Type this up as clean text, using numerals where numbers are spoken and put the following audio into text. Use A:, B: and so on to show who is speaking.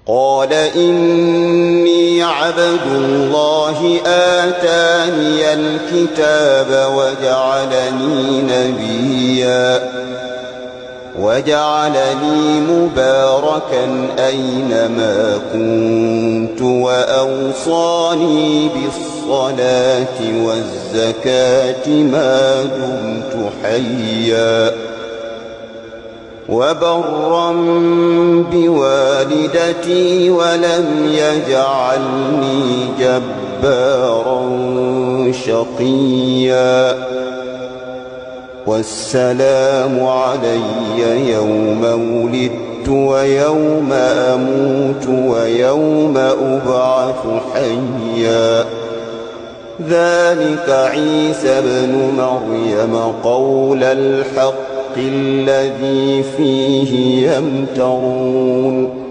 A: قال إني عبد الله آتاني الكتاب وجعلني مباركا أينما كنت وأوصاني بالصلاة والزكاة ما دمت حيا وبرا بوالدتي ولم يجعلني جبارا شقيا والسلام علي يوم ولدت ويوم أموت ويوم أبعث حيا ذلك عيسى ابن مريم قول الحق الذي فيه يمترون